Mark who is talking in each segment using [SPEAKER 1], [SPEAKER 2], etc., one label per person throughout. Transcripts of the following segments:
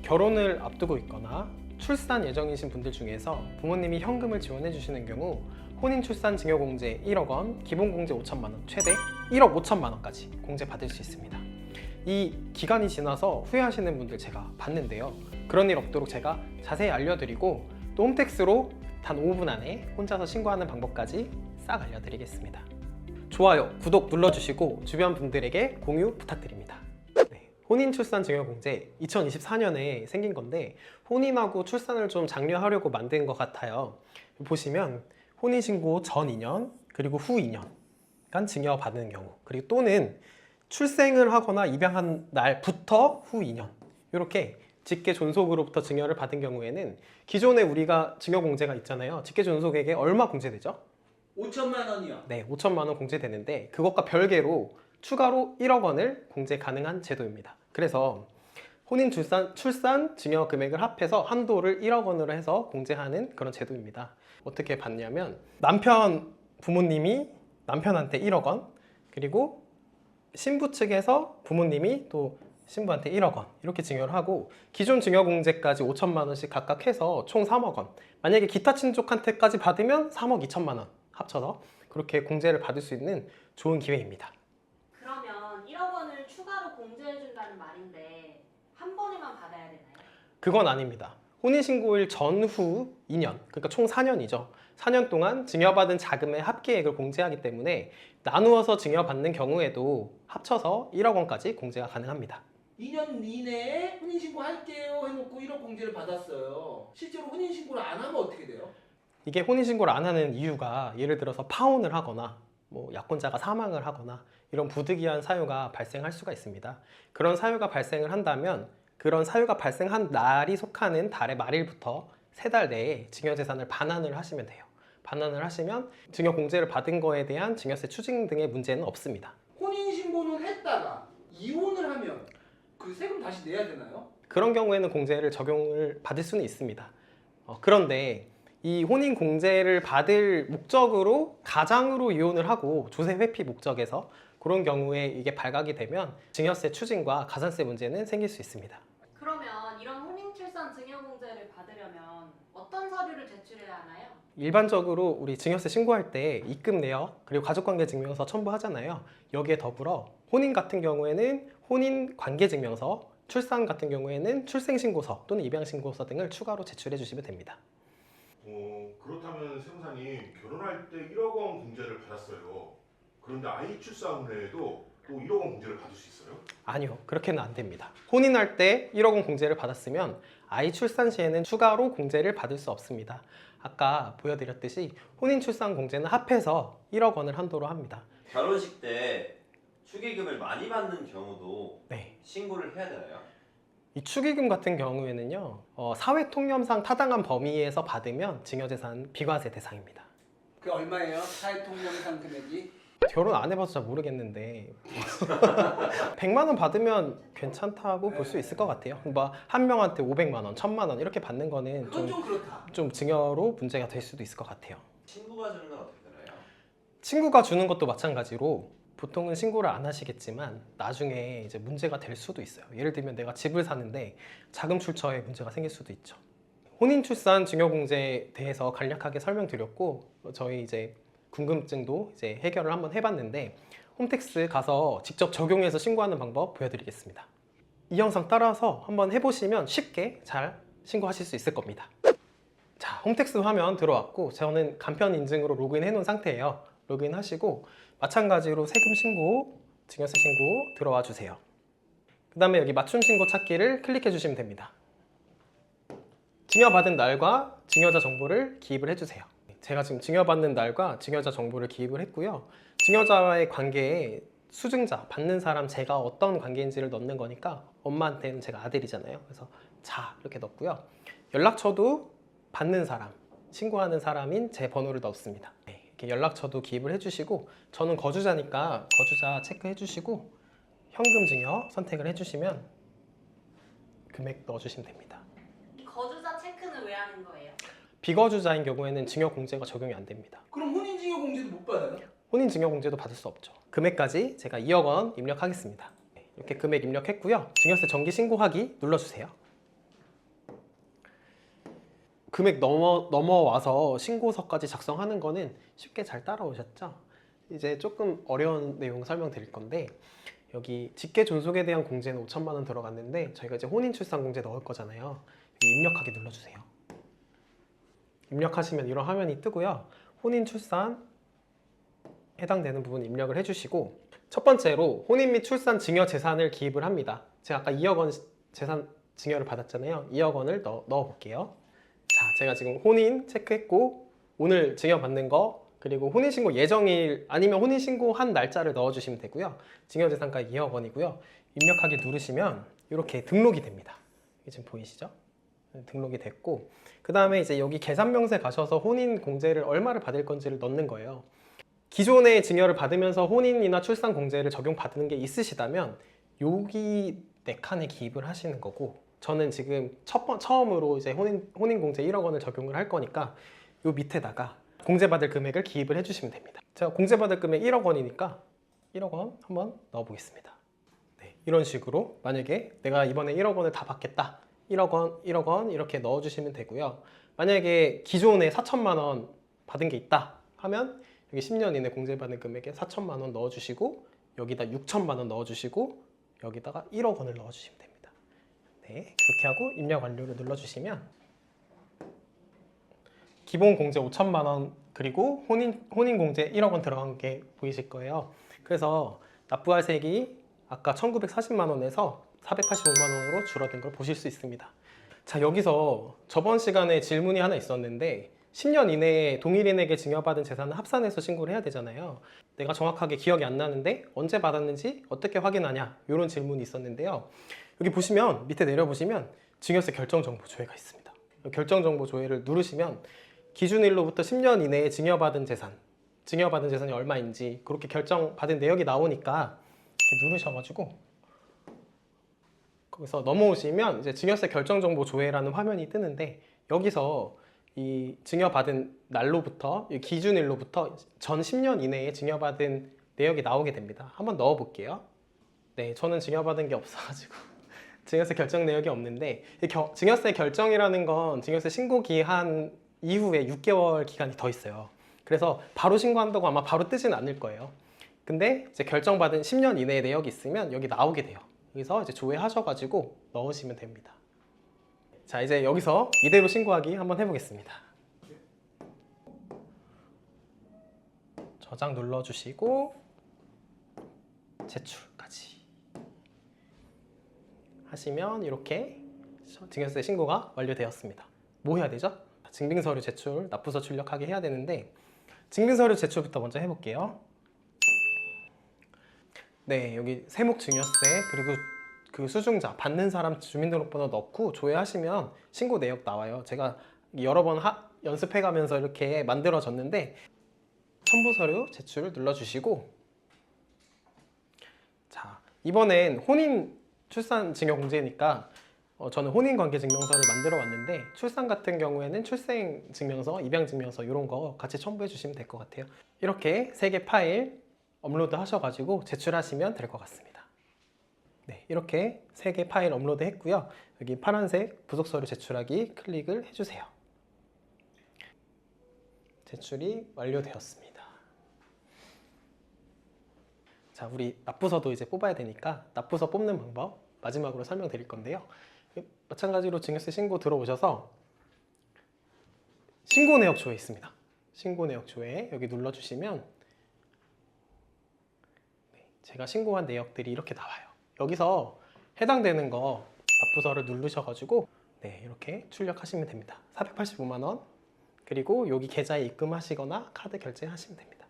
[SPEAKER 1] 결혼을 앞두고 있거나 출산 예정이신 분들 중에서 부모님이 현금을 지원해 주시는 경우 혼인출산증여공제 1억 원, 기본공제 5천만 원, 최대 1억 5천만 원까지 공제 받을 수 있습니다. 이 기간이 지나서 후회하시는 분들 제가 봤는데요. 그런 일 없도록 제가 자세히 알려드리고 또 홈택스로 단 5분 안에 혼자서 신고하는 방법까지 싹 알려드리겠습니다. 좋아요, 구독 눌러주시고 주변 분들에게 공유 부탁드립니다. 혼인출산증여공제 2024년에 생긴 건데 혼인하고 출산을 좀 장려하려고 만든 것 같아요. 보시면 혼인신고 전 2년 그리고 후 2년간 증여받는 경우, 그리고 또는 출생을 하거나 입양한 날부터 후 2년 이렇게 직계 존속으로부터 증여를 받은 경우에는 기존에 우리가 증여공제가 있잖아요. 직계 존속에게 얼마 공제되죠?
[SPEAKER 2] 5천만 원이요.
[SPEAKER 1] 네, 5천만 원 공제되는데 그것과 별개로 추가로 1억 원을 공제 가능한 제도입니다. 그래서 혼인 출산 증여 금액을 합해서 한도를 1억 원으로 해서 공제하는 그런 제도입니다. 어떻게 받냐면 남편 부모님이 남편한테 1억 원, 그리고 신부 측에서 부모님이 또 신부한테 1억 원 이렇게 증여를 하고, 기존 증여공제까지 5천만 원씩 각각 해서 총 3억 원, 만약에 기타 친족한테까지 받으면 3억 2천만 원 합쳐서 그렇게 공제를 받을 수 있는 좋은 기회입니다.
[SPEAKER 3] 그러면 1억 원을 추가로 공제해준다는 말인데 한 번에만 받아야 되나요?
[SPEAKER 1] 그건 아닙니다. 혼인신고일 전후 2년, 그러니까 총 4년이죠. 4년 동안 증여받은 자금의 합계액을 공제하기 때문에 나누어서 증여받는 경우에도 합쳐서 1억 원까지 공제가 가능합니다.
[SPEAKER 2] 2년 이내에 혼인신고 할게요 해놓고 1억 공제를 받았어요. 실제로 혼인신고를 안 하면 어떻게 돼요?
[SPEAKER 1] 이게 혼인신고를 안 하는 이유가 예를 들어서 파혼을 하거나 뭐 약혼자가 사망을 하거나 이런 부득이한 사유가 발생할 수가 있습니다. 그런 사유가 발생을 한다면 그런 사유가 발생한 날이 속하는 달의 말일부터 3달 내에 증여재산을 반환을 하시면 돼요. 반환을 하시면 증여공제를 받은 거에 대한 증여세 추징 등의 문제는 없습니다.
[SPEAKER 2] 혼인신고는 했다가 이혼을 하면 그 세금 다시 내야 되나요?
[SPEAKER 1] 그런 경우에는 공제를 적용을 받을 수는 있습니다. 그런데 이 혼인 공제를 받을 목적으로 가장으로 이혼을 하고 조세 회피 목적에서 그런 경우에 이게 발각이 되면 증여세 추징과 가산세 문제는 생길 수 있습니다.
[SPEAKER 3] 그러면 이런 혼인출산 증여공제를 받으려면 어떤 서류를 제출해야 하나요?
[SPEAKER 1] 일반적으로 우리 증여세 신고할 때 입금 내역 그리고 가족관계증명서 첨부하잖아요. 여기에 더불어 혼인 같은 경우에는 혼인관계증명서, 출산 같은 경우에는 출생신고서 또는 입양신고서 등을 추가로 제출해 주시면 됩니다.
[SPEAKER 4] 그렇다면 세무사님, 결혼할 때 1억 원 공제를 받았어요. 그런데 아이 출산 후에도 또 1억 원 공제를 받을 수 있어요?
[SPEAKER 1] 아니요, 그렇게는 안 됩니다. 혼인할 때 1억 원 공제를 받았으면 아이 출산 시에는 추가로 공제를 받을 수 없습니다. 아까 보여드렸듯이 혼인 출산 공제는 합해서 1억 원을 한도로 합니다.
[SPEAKER 5] 결혼식 때 축의금을 많이 받는 경우도
[SPEAKER 1] 네.
[SPEAKER 5] 신고를 해야 되나요?
[SPEAKER 1] 이 축의금 같은 경우에는요, 사회통념상 타당한 범위에서 받으면 증여재산 비과세 대상입니다.
[SPEAKER 2] 그 얼마예요? 사회통념상 금액이?
[SPEAKER 1] 결혼 안 해봐서 잘 모르겠는데 100만 원 받으면 괜찮다고 볼 수 있을 것 같아요. 뭐 한 명한테 500만 원, 1000만 원 이렇게 받는 거는
[SPEAKER 2] 그건 좀 그렇다.
[SPEAKER 1] 좀 증여로 문제가 될 수도 있을 것 같아요.
[SPEAKER 5] 친구가 주는 건 어떻게 되나요?
[SPEAKER 1] 친구가 주는 것도 마찬가지로 보통은 신고를 안 하시겠지만 나중에 이제 문제가 될 수도 있어요. 예를 들면 내가 집을 사는데 자금 출처에 문제가 생길 수도 있죠. 혼인출산 증여공제에 대해서 간략하게 설명드렸고 저희 이제 궁금증도 이제 해결을 한번 해봤는데 홈택스 가서 직접 적용해서 신고하는 방법 보여드리겠습니다. 이 영상 따라서 한번 해보시면 쉽게 잘 신고하실 수 있을 겁니다. 자, 홈택스 화면 들어왔고 저는 간편 인증으로 로그인 해놓은 상태예요. 로그인 하시고 마찬가지로 세금 신고, 증여세 신고 들어와 주세요. 그 다음에 여기 맞춤 신고 찾기를 클릭해 주시면 됩니다. 증여받은 날과 증여자 정보를 기입을 해주세요. 제가 지금 증여받는 날과 증여자 정보를 기입을 했고요. 증여자와의 관계에 수증자, 받는 사람 제가 어떤 관계인지를 넣는 거니까 엄마한테는 제가 아들이잖아요. 그래서 자 이렇게 넣고요. 연락처도 받는 사람, 신고하는 사람인 제 번호를 넣습니다. 이렇게 연락처도 기입을 해주시고 저는 거주자니까 거주자 체크해 주시고 현금 증여 선택을 해주시면 금액 넣어주시면 됩니다.
[SPEAKER 3] 이 거주자 체크는 왜 하는 거예요?
[SPEAKER 1] 비거주자인 경우에는 증여공제가 적용이 안 됩니다.
[SPEAKER 2] 그럼 혼인증여공제도 못 받아요?
[SPEAKER 1] 혼인증여공제도 받을 수 없죠. 금액까지 제가 2억 원 입력하겠습니다. 이렇게 금액 입력했고요. 증여세 정기 신고하기 눌러주세요. 금액 넘어와서 신고서까지 작성하는 거는 쉽게 잘 따라오셨죠? 이제 조금 어려운 내용 설명드릴 건데 여기 직계 존속에 대한 공제는 5천만 원 들어갔는데 저희가 이제 혼인 출산 공제 넣을 거잖아요. 여기 입력하기 눌러주세요. 입력하시면 이런 화면이 뜨고요. 혼인 출산 해당되는 부분 입력을 해주시고 첫 번째로 혼인 및 출산 증여 재산을 기입을 합니다. 제가 아까 2억 원 재산 증여를 받았잖아요. 2억 원을 넣어 볼게요. 자, 제가 지금 혼인 체크했고 오늘 증여 받는 거 그리고 혼인신고 예정일 아니면 혼인신고한 날짜를 넣어주시면 되고요. 증여재산가액 2억 원이고요. 입력하기 누르시면 이렇게 등록이 됩니다. 이게 지금 보이시죠? 등록이 됐고 그 다음에 이제 여기 계산명세 가셔서 혼인 공제를 얼마를 받을 건지를 넣는 거예요. 기존의 증여를 받으면서 혼인이나 출산 공제를 적용받는 게 있으시다면 여기 4칸에 기입을 하시는 거고 저는 지금 처음으로 이제 혼인 공제 1억 원을 적용을 할 거니까 요 밑에다가 공제받을 금액을 기입을 해주시면 됩니다. 제가 공제받을 금액 1억 원이니까 1억 원 한번 넣어보겠습니다. 네, 이런 식으로 만약에 내가 이번에 1억 원을 다 받겠다 1억 원 이렇게 넣어주시면 되고요. 만약에 기존에 4천만 원 받은 게 있다 하면 여기 10년 이내 공제받은 금액에 4천만 원 넣어주시고 여기다 6천만 원 넣어주시고 여기다가 1억 원을 넣어주시면 됩니다. 네, 그렇게 하고 입력 완료를 눌러주시면 기본 공제 5천만 원 그리고 혼인 공제 1억 원 들어간 게 보이실 거예요. 그래서 납부할 세액이 아까 1,940만 원에서 485만 원으로 줄어든 걸 보실 수 있습니다. 자, 여기서 저번 시간에 질문이 하나 있었는데 10년 이내에 동일인에게 증여받은 재산을 합산해서 신고를 해야 되잖아요. 내가 정확하게 기억이 안 나는데 언제 받았는지 어떻게 확인하냐 이런 질문이 있었는데요. 여기 보시면 밑에 내려보시면 증여세 결정정보 조회가 있습니다. 결정정보 조회를 누르시면 기준일로부터 10년 이내에 증여받은 재산이 얼마인지 그렇게 결정받은 내역이 나오니까 이렇게 누르셔가지고 거기서 넘어오시면 이제 증여세 결정정보 조회라는 화면이 뜨는데 여기서 이 증여받은 날로부터 이 기준일로부터 전 10년 이내에 증여받은 내역이 나오게 됩니다. 한번 넣어 볼게요. 네, 저는 증여받은 게 없어가지고 증여세 결정 내역이 없는데 증여세 결정이라는 건 증여세 신고 기한 이후에 6개월 기간이 더 있어요. 그래서 바로 신고한다고 아마 바로 뜨지는 않을 거예요. 근데 이제 결정받은 10년 이내의 내역이 있으면 여기 나오게 돼요. 여기서 이제 조회하셔가지고 넣으시면 됩니다. 자, 이제 여기서 이대로 신고하기 한번 해보겠습니다. 저장 눌러주시고 제출까지 하시면 이렇게 증여세 신고가 완료되었습니다. 뭐 해야 되죠? 증빙서류 제출, 납부서 출력하기 해야 되는데 증빙서류 제출부터 먼저 해볼게요. 네, 여기 세목 증여세 그리고 그 수증자 받는 사람 주민등록번호 넣고 조회하시면 신고 내역 나와요. 제가 여러 번 연습해가면서 이렇게 만들어졌는데 첨부서류 제출 눌러주시고 자, 이번엔 혼인 출산 증여 공제니까 저는 혼인관계증명서를 만들어 왔는데 출산 같은 경우에는 출생증명서, 입양증명서 이런 거 같이 첨부해 주시면 될 것 같아요. 이렇게 3개 파일 업로드 하셔가지고 제출하시면 될 것 같습니다. 네, 이렇게 3개 파일 업로드 했고요. 여기 파란색 부속서류 제출하기 클릭을 해주세요. 제출이 완료되었습니다. 자, 우리 납부서도 이제 뽑아야 되니까 납부서 뽑는 방법 마지막으로 설명드릴 건데요. 마찬가지로 증여세 신고 들어오셔서 신고 내역 조회 있습니다. 신고 내역 조회 여기 눌러주시면 제가 신고한 내역들이 이렇게 나와요. 여기서 해당되는 거 납부서를 누르셔가지고 네, 이렇게 출력하시면 됩니다. 485만 원 그리고 여기 계좌에 입금하시거나 카드 결제하시면 됩니다.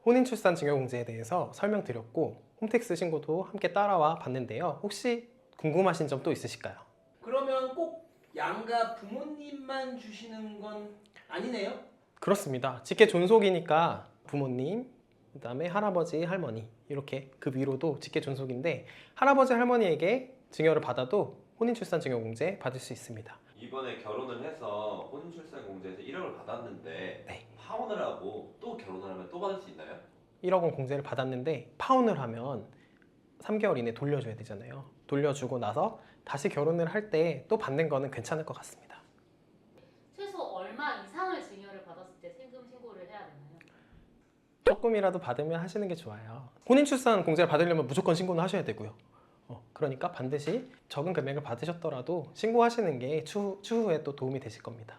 [SPEAKER 1] 혼인출산 증여공제에 대해서 설명드렸고 홈택스 신고도 함께 따라와 봤는데요. 혹시 궁금하신 점 또 있으실까요?
[SPEAKER 2] 그러면 꼭 양가 부모님만 주시는 건 아니네요?
[SPEAKER 1] 그렇습니다. 직계 존속이니까 부모님, 그 다음에 할아버지, 할머니 이렇게 그 위로도 직계 존속인데 할아버지, 할머니에게 증여를 받아도 혼인출산 증여공제 받을 수 있습니다.
[SPEAKER 5] 이번에 결혼을 해서 혼인출산 공제에서 1억을 받았는데
[SPEAKER 1] 네.
[SPEAKER 5] 파혼을 하고 또 결혼을 하면 또 받을 수 있나요?
[SPEAKER 1] 1억 원 공제를 받았는데 파혼을 하면 3개월 이내 돌려줘야 되잖아요. 돌려주고 나서 다시 결혼을 할 때 또 받는 거는 괜찮을 것 같습니다. 조금이라도 받으면 하시는 게 좋아요. 혼인출산 공제를 받으려면 무조건 신고는 하셔야 되고요. 그러니까 반드시 적은 금액을 받으셨더라도 신고하시는 게 추후에 또 도움이 되실 겁니다.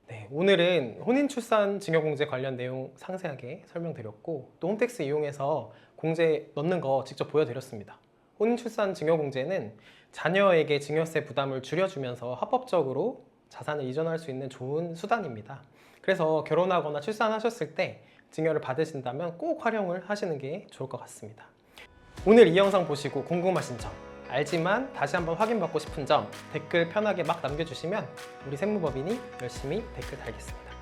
[SPEAKER 1] 네, 오늘은 혼인출산 증여공제 관련 내용 상세하게 설명드렸고 또 홈택스 이용해서 공제 넣는 거 직접 보여드렸습니다. 혼인출산 증여공제는 자녀에게 증여세 부담을 줄여주면서 합법적으로 자산을 이전할 수 있는 좋은 수단입니다. 그래서 결혼하거나 출산하셨을 때 증여를 받으신다면 꼭 활용을 하시는 게 좋을 것 같습니다. 오늘 이 영상 보시고 궁금하신 점, 알지만 다시 한번 확인받고 싶은 점 댓글 편하게 막 남겨주시면 우리 세무법인이 열심히 댓글 달겠습니다.